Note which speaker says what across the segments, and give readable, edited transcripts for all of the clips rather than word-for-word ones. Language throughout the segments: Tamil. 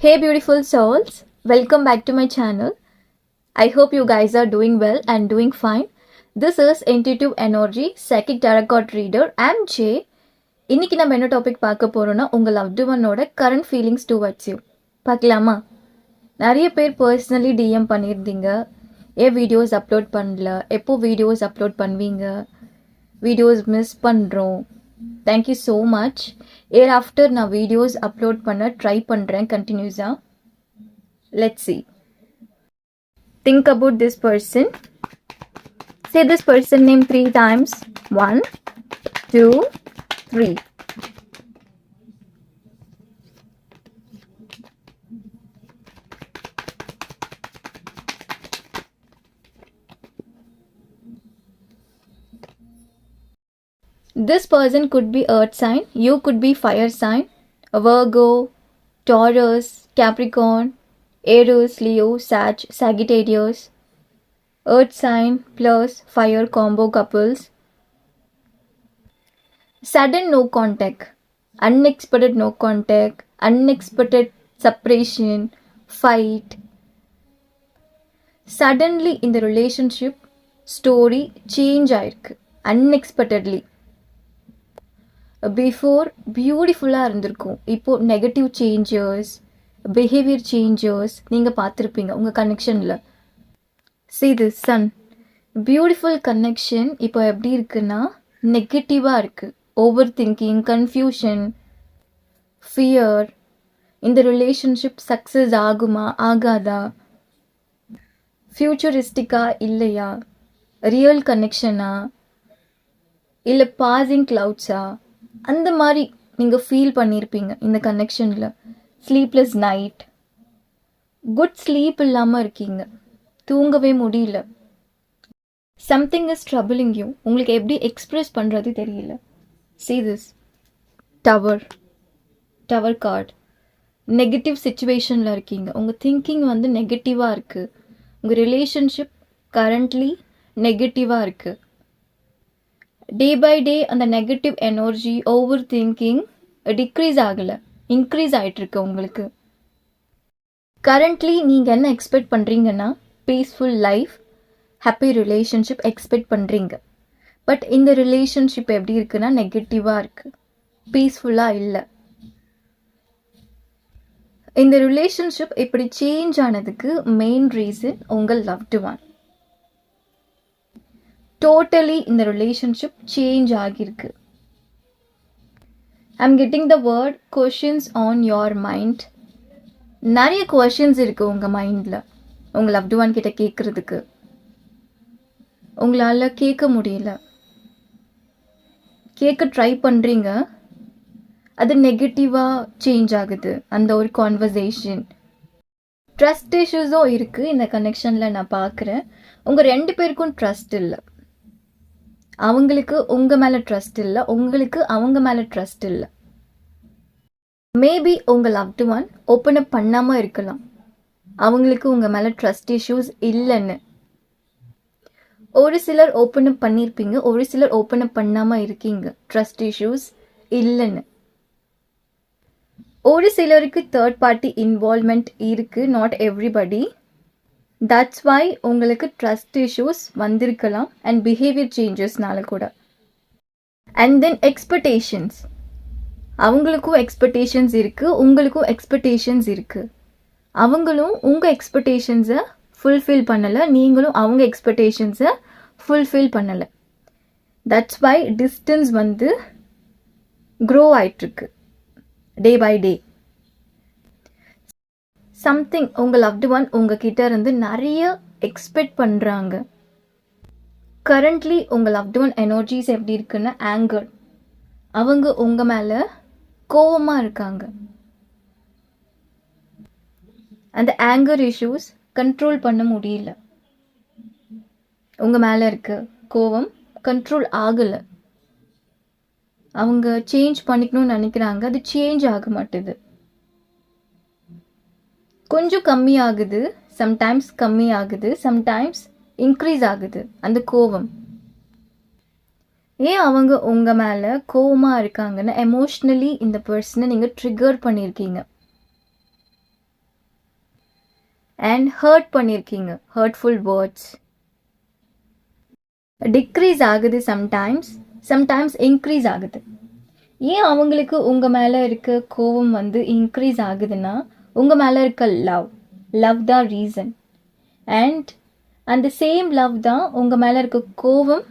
Speaker 1: Hey beautiful souls, welcome back to my channel. I hope you guys are doing well and doing fine. This is Intuitive Energy Psychic Tarot Card Reader. I'm Jay. இன்னைக்கு நம்ம என்ன டாபிக் பார்க்க போறோம்னா உங்க லவ்ட் ஒன்னோட கரண்ட் ஃபீலிங்ஸ் டுவர்ட்ஸ் யூ பார்க்கலாமா? நிறைய பேர் பர்சனலி டிஎம் பண்ணியிருந்தீங்க, ஏன் வீடியோஸ் அப்லோட் பண்ணல, எப்போ வீடியோஸ் அப்லோட் பண்ணுவீங்க, வீடியோஸ் மிஸ் பண்ணுறோம். Thank you so much. Hereafter நான் வீடியோஸ் அப்லோட் பண்ண ட்ரை பண்ணுறேன் கண்டினியூஸாக. Let's see. Think about this person. Say this person name 3 times. 1, 2, 3. This person could be earth sign, you could be fire sign, Virgo, Taurus, Capricorn, Aries, Leo, Sag, Sagittarius, earth sign plus fire combo couples. Sudden no contact, unexpected no contact, unexpected separation, fight. Suddenly in the relationship story change ஆயிருக்கு unexpectedly. பிஃபோர் பியூட்டிஃபுல்லாக இருந்திருக்கும், இப்போது நெகட்டிவ் சேஞ்சஸ், பிஹேவியர் சேஞ்சஸ் நீங்கள் பார்த்துருப்பீங்க உங்கள் கனெக்ஷனில். see this sun, beautiful connection இப்போ எப்படி இருக்குன்னா நெகட்டிவாக இருக்குது. Over thinking, confusion, fear. இந்த ரிலேஷன்ஷிப் சக்ஸஸ் ஆகுமா ஆகாதா, ஃப்யூச்சரிஸ்டிக்காக இல்லையா, ரியல் கனெக்ஷனா இல்லை பாசிங் க்ளவுட்ஸா, அந்த மாதிரி நீங்கள் ஃபீல் பண்ணியிருப்பீங்க இந்த கனெக்ஷனில். ஸ்லீப்லெஸ் நைட், குட் ஸ்லீப் இல்லாமல் இருக்கீங்க, தூங்கவே முடியல. சம்திங் இஸ் ட்ரபிளிங் யூ, உங்களுக்கு எப்படி எக்ஸ்ப்ரெஸ் பண்ணுறது தெரியல. see this tower card. Negative சுச்சுவேஷனில் இருக்கீங்க, உங்கள் திங்கிங் வந்து நெகட்டிவாக இருக்குது, உங்கள் ரிலேஷன்ஷிப் கரண்ட்லி நெகட்டிவாக இருக்குது. டே பை டே அந்த negative energy, over thinking decrease ஆகலை, இன்க்ரீஸ் ஆகிட்டுருக்கு உங்களுக்கு. கரண்ட்லி நீங்கள் என்ன எக்ஸ்பெக்ட் பண்ணுறீங்கன்னா peaceful life, happy relationship expect பண்ணுறீங்க. பட் இந்த ரிலேஷன்ஷிப் எப்படி இருக்குன்னா நெகட்டிவாக இருக்குது, பீஸ்ஃபுல்லாக இல்லை. இந்த ரிலேஷன்ஷிப் இப்படி சேஞ்ச் ஆனதுக்கு மெயின் ரீசன் உங்கள் லவ்ட் ஒன். டோட்டலி இந்த ரிலேஷன்ஷிப் சேஞ்ச் ஆகியிருக்கு. I'm getting the word questions on your mind. நிறைய கொஷின்ஸ் இருக்குது உங்கள் மைண்டில், உங்கள் லவ்ட் ஒன் கிட்ட கேட்குறதுக்கு. உங்களால் கேட்க முடியல, கேட்க ட்ரை பண்ணுறீங்க, அது நெகட்டிவாக சேஞ்ச் ஆகுது அந்த ஒரு கான்வர்சேஷன். ட்ரஸ்ட் இஷ்யூஸும் இருக்குது இந்த கனெக்ஷனில் நான் பார்க்குறேன். உங்கள் 2 பேருக்கும் ட்ரஸ்ட் இல்லை. அவங்களுக்கு உங்கள் மேலே ட்ரஸ்ட் இல்லை, உங்களுக்கு அவங்க மேலே ட்ரஸ்ட் இல்லை. மேபி உங்கள் லவ்ட் ஒன் ஓப்பன் அப் பண்ணாமல் இருக்கலாம், அவங்களுக்கு உங்கள் மேலே ட்ரஸ்ட் இஷ்யூஸ் இல்லைன்னு. ஒரு சிலர் ஓப்பன் அப் பண்ணியிருப்பீங்க, ஒரு சிலர் ஓப்பன் அப் பண்ணாமல் இருக்கீங்க ட்ரஸ்ட் இஷ்யூஸ் இல்லைன்னு. ஒரு சிலருக்கு தேர்ட் பார்ட்டி இன்வால்வ்மெண்ட் இருக்குது, நாட் எவ்ரிபடி. தட்ஸ் வை உங்களுக்கு ட்ரஸ்ட் இஷ்யூஸ் வந்திருக்கலாம் அண்ட் பிஹேவியர் சேஞ்சஸ்னால கூட. அண்ட் தென் எக்ஸ்பெக்டேஷன்ஸ், அவங்களுக்கும் எக்ஸ்பெக்டேஷன்ஸ் இருக்குது, உங்களுக்கும் எக்ஸ்பெக்டேஷன்ஸ் இருக்குது. அவங்களும் உங்கள் எக்ஸ்பெக்டேஷன்ஸை ஃபுல்ஃபில் பண்ணலை, நீங்களும் அவங்க எக்ஸ்பெக்டேஷன்ஸை ஃபுல்ஃபில் பண்ணலை. தட்ஸ் வை டிஸ்டன்ஸ் வந்து க்ரோ ஆயிட்டுருக்கு டே பை டே. சம்திங் உங்கள் லவ்ட் ஒன் உங்ககிட்ட இருந்து நிறைய எக்ஸ்பெக்ட் பண்ணுறாங்க. கரண்ட்லி உங்கள் லவ்ட் ஒன் எனர்ஜிஸ் எப்படி இருக்குன்னா ஆங்கர், அவங்க உங்கள் மேலே கோவமாக இருக்காங்க. அந்த ஆங்கர் இஷ்யூஸ் கண்ட்ரோல் பண்ண முடியல, உங்கள் மேலே இருக்க கோவம் கண்ட்ரோல் ஆகலை. அவங்க சேஞ்ச் பண்ணிக்கணும்னு நினைக்கிறாங்க, அது சேஞ்ச் ஆக மாட்டுது. கொஞ்சம் கம்மி ஆகுது, சம்டைம்ஸ் கம்மி ஆகுது, சம்டைம்ஸ் இன்க்ரீஸ் ஆகுது அந்த கோவம். ஏன் அவங்க உங்கள் மேலே கோவமாக இருக்காங்கன்னா எமோஷ்னலி இந்த பர்சனை நீங்கள் ட்ரிகர் பண்ணியிருக்கீங்க. அண்ட் ஹர்ட் பண்ணியிருக்கீங்க, ஹர்ட்ஃபுல் வேர்ட்ஸ். டிக்ரீஸ் ஆகுது சம்டைம்ஸ் இன்க்ரீஸ் ஆகுது. ஏன் அவங்களுக்கு உங்கள் மேலே இருக்க கோவம் வந்து இன்க்ரீஸ் ஆகுதுன்னா உங்கள் மேலே இருக்க லவ் தான் ரீசன். அண்ட் அந்த சேம் லவ் தான் உங்கள் மேலே இருக்க கோவம்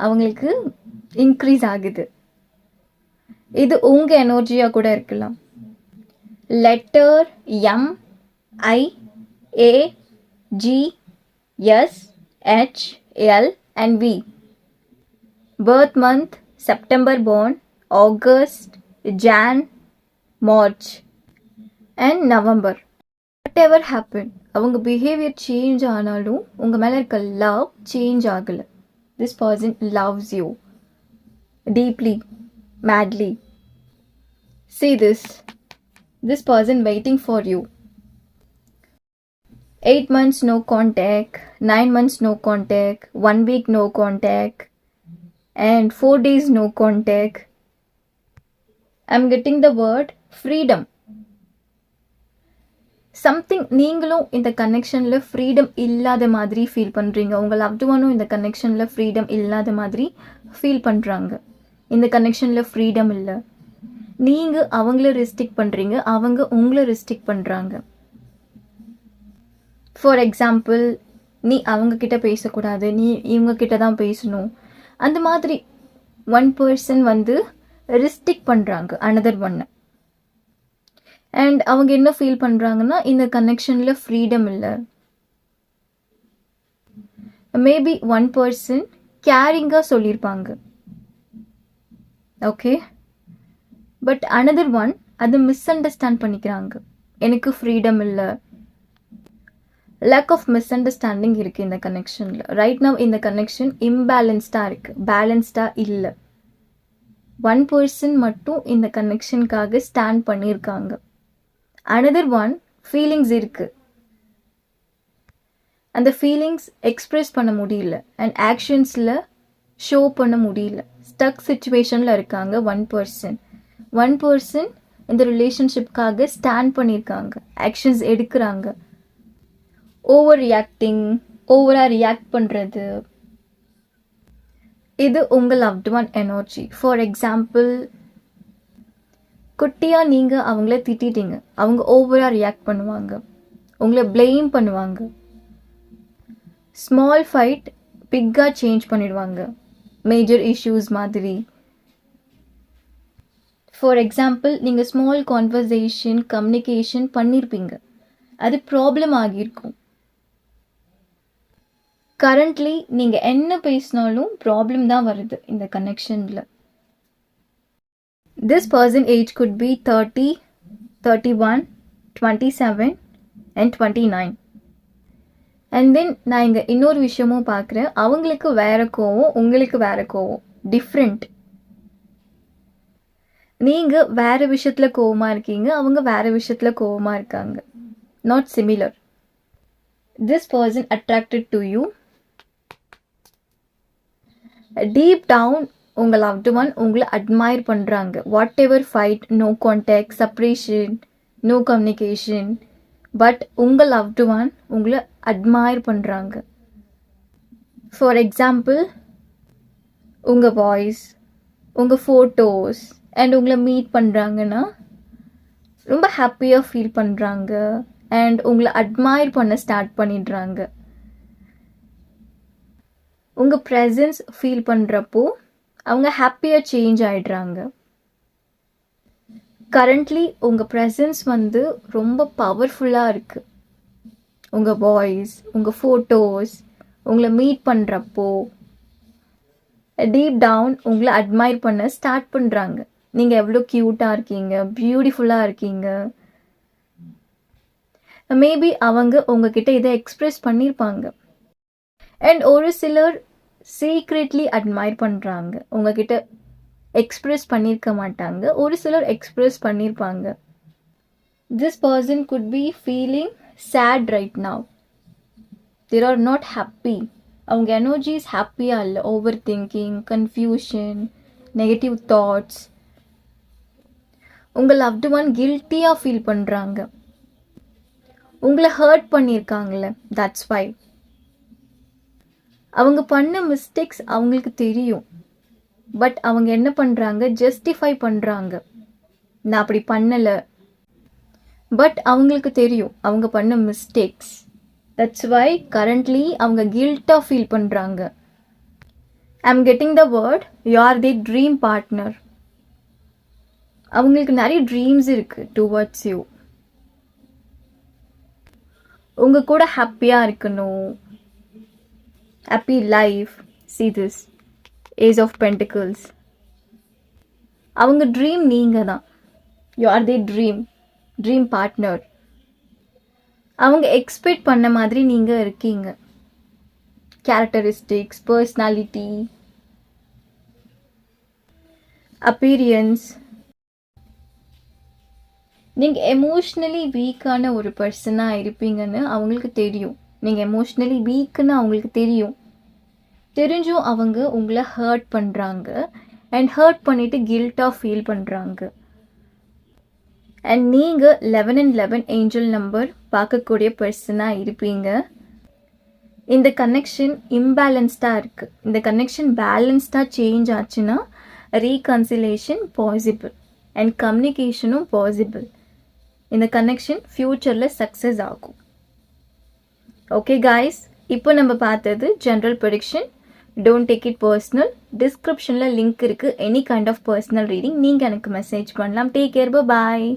Speaker 1: அவங்களுக்கு இன்க்ரீஸ் ஆகுது. இது உங்கள் எனர்ஜியாக கூட இருக்கலாம். Letter MIAGSHL and V. Birth month September born, August, Jan, March and November. Whatever happened, அவங்க பிஹேவியர் சேஞ்ச் ஆனாலும் உங்கள் மேலே இருக்க லவ் சேஞ்ச் ஆகலை. This person loves you deeply, madly. See this person waiting for you. 8 months no contact, 9 months no contact, 1 week no contact, and 4 days no contact. I'm getting the word freedom. Something நீங்களும் இந்த கனெக்ஷனில் ஃப்ரீடம் இல்லாத மாதிரி ஃபீல் பண்ணுறீங்க. உங்கள் லவ்டு ஒன்னும் இந்த கனெக்ஷனில் ஃப்ரீடம் இல்லாத மாதிரி ஃபீல் பண்ணுறாங்க. இந்த கனெக்ஷனில் ஃப்ரீடம் இல்லை. நீங்கள் அவங்கள ரெஸ்ட்ரிக்ட் பண்ணுறீங்க, அவங்க உங்களை ரெஸ்ட்ரிக்ட் பண்ணுறாங்க. ஃபார் எக்ஸாம்பிள், நீ அவங்கக்கிட்ட பேசக்கூடாது, நீ இவங்கக்கிட்ட தான் பேசணும். அந்த மாதிரி ஒன் பர்சன் வந்து ரெஸ்ட்ரிக்ட் பண்ணுறாங்க அனதர் ஒன்னை. அண்ட் அவங்க என்ன ஃபீல் பண்ணுறாங்கன்னா இந்த கனெக்ஷனில் ஃப்ரீடம் இல்லை. மேபி ஒன் பர்சன் கேரிங்காக சொல்லியிருப்பாங்க, ஓகே, பட் அனதர் ஒன் அதை மிஸ் அண்டர்ஸ்டாண்ட் பண்ணிக்கிறாங்க. எனக்கு ஃப்ரீடம் இல்லை. லேக் ஆஃப் மிஸ் அண்டர்ஸ்டாண்டிங் இருக்குது இந்த கனெக்ஷனில். ரைட் நவ் இந்த கனெக்ஷன் இம்பேலன்ஸ்டாக இருக்குது, பேலன்ஸ்டாக இல்லை. ஒன் பர்சன் மட்டும் இந்த கனெக்ஷனுக்காக ஸ்டாண்ட் பண்ணியிருக்காங்க. அனதர் ஒன் ஃபீலிங்ஸ் இருக்குது, அந்த ஃபீலிங்ஸ் எக்ஸ்ப்ரெஸ் பண்ண முடியல அண்ட் ஆக்ஷன்ஸில் ஷோ பண்ண முடியல. ஸ்டக் சுச்சுவேஷனில் இருக்காங்க ஒன் பர்சன் இந்த ரிலேஷன்ஷிப்காக ஸ்டாண்ட் பண்ணியிருக்காங்க, ஆக்ஷன்ஸ் எடுக்கிறாங்க. ஓவராக ரியாக்ட் பண்ணுறது, இது உங்கள் loved one energy. For example, குட்டியாக நீங்கள் அவங்கள திட்டிட்டீங்க, அவங்க ஓவராக ரியாக்ட் பண்ணுவாங்க, உங்களை ப்ளேம் பண்ணுவாங்க. ஸ்மால் ஃபைட் பிக்காக சேஞ்ச் பண்ணிடுவாங்க, மேஜர் இஷ்யூஸ் மாதிரி. ஃபார் எக்ஸாம்பிள், நீங்கள் ஸ்மால் கான்வர்சேஷன் கம்யூனிகேஷன் பண்ணியிருப்பீங்க, அது ப்ராப்ளம் ஆகியிருக்கும். கரண்ட்லி நீங்கள் என்ன பேசினாலும் ப்ராப்ளம் தான் வருது இந்த கனெக்ஷனில். This person age could be 30, 31, 27 and 29. And then நான் இங்கே இன்னொரு விஷயமும் பார்க்குறேன். அவங்களுக்கு வேறு கோவம், உங்களுக்கு வேறு கோவம், டிஃப்ரெண்ட். நீங்கள் வேறு விஷயத்தில் கோவமாக இருக்கீங்க, அவங்க வேறு விஷயத்தில் கோவமாக இருக்காங்க. Not similar. This person attracted to you. Deep down உங்கள் லவ்டு ஒன் உங்களை அட்மையர் பண்ணுறாங்க. Whatever fight, no contact, separation, no communication, but உங்கள் லவ்டு ஒன் உங்களை அட்மையர் பண்ணுறாங்க. ஃபார் எக்ஸாம்பிள், உங்கள் வாய்ஸ், உங்கள் ஃபோட்டோஸ் அண்ட் உங்களை மீட் பண்ணுறாங்கன்னா ரொம்ப ஹாப்பியாக ஃபீல் பண்ணுறாங்க அண்ட் உங்களை அட்மையர் பண்ண ஸ்டார்ட் பண்ணிடுறாங்க. உங்கள் ப்ரெசன்ஸ் ஃபீல் பண்ணுறப்போ அவங்க ஹாப்பியாக சேஞ்ச் ஆகிடுறாங்க. கரண்ட்லி உங்கள் ப்ரெசன்ஸ் வந்து ரொம்ப பவர்ஃபுல்லாக இருக்குது. உங்கள் வாய்ஸ், உங்கள் ஃபோட்டோஸ், உங்களை மீட் பண்ணுறப்போ டீப் டவுன் உங்களை அட்மையர் பண்ண ஸ்டார்ட் பண்ணுறாங்க. நீங்கள் எவ்வளோ க்யூட்டாக இருக்கீங்க, பியூட்டிஃபுல்லாக இருக்கீங்க. மேபி அவங்க உங்ககிட்ட இதை எக்ஸ்ப்ரெஸ் பண்ணியிருப்பாங்க. அண்ட் ஒரு சிலர் சீக்ரெட்லி அட்மையர் பண்ணுறாங்க, உங்ககிட்ட எக்ஸ்ப்ரெஸ் பண்ணியிருக்க மாட்டாங்க, ஒரு சிலர் எக்ஸ்ப்ரெஸ் பண்ணியிருப்பாங்க. This person could be feeling sad right now. There are not happy. அவங்க எனர்ஜிஸ் ஹாப்பியாக இல்லை. Over thinking, confusion, negative thoughts. உங்கள் லவ்டு ஒன் கில்ட்டியாக ஃபீல் பண்ணுறாங்க. உங்களை ஹர்ட் பண்ணியிருக்காங்களே, தட்ஸ் வை. அவங்க பண்ண மிஸ்டேக்ஸ் அவங்களுக்கு தெரியும். பட் அவங்க என்ன பண்ணுறாங்க, ஜஸ்டிஃபை பண்ணுறாங்க, நான் அப்படி பண்ணலை. பட் அவங்களுக்கு தெரியும் அவங்க பண்ண மிஸ்டேக்ஸ். தட்ஸ் வை கரண்ட்லி அவங்க கில்ட்டாக ஃபீல் பண்ணுறாங்க. I'm getting the word, you are the dream partner. அவங்களுக்கு நிறைய ட்ரீம்ஸ் இருக்குது டுவர்ட்ஸ் யூ. உங்கள் கூட ஹாப்பியாக இருக்கணும், happy life. see this Ace of Pentacles. அவங்க ட்ரீம் நீங்கள் தான். You are the dream partner. அவங்க எக்ஸ்பெக்ட் பண்ண மாதிரி நீங்கள் இருக்கீங்க. Characteristics, personality, appearance. நீங்கள் எமோஷ்னலி வீக்கான ஒரு பர்சனாக இருப்பீங்கன்னு அவங்களுக்கு தெரியும். நீங்கள் எமோஷ்னலி வீக்குன்னு அவங்களுக்கு தெரியும். தெரிஞ்சும் அவங்க உங்களை ஹர்ட் பண்ணுறாங்க. அண்ட் ஹர்ட் பண்ணிவிட்டு கில்ட்டாக ஃபீல் பண்ணுறாங்க. அண்ட் நீங்கள் 11 and 11 ஏஞ்சல் நம்பர் பார்க்கக்கூடிய பர்சனாக இருப்பீங்க. இந்த கனெக்ஷன் இம்பேலன்ஸ்டாக இருக்குது. இந்த கனெக்ஷன் பேலன்ஸ்டாக சேஞ்ச் ஆச்சுன்னா ரீகன்சிலேஷன் பாசிபிள் அண்ட் கம்யூனிகேஷனும் பாசிபிள். இந்த கனெக்ஷன் ஃப்யூச்சரில் சக்ஸஸ் ஆகும். ஓகே காய்ஸ், இப்போ நம்ம பார்த்தது general prediction. Don't take it personal. டிஸ்கிரிப்ஷனில் லிங்க் இருக்குது. Any kind of personal reading நீங்கள் எனக்கு மெசேஜ் பண்ணலாம். டேக் கேர், பாய்.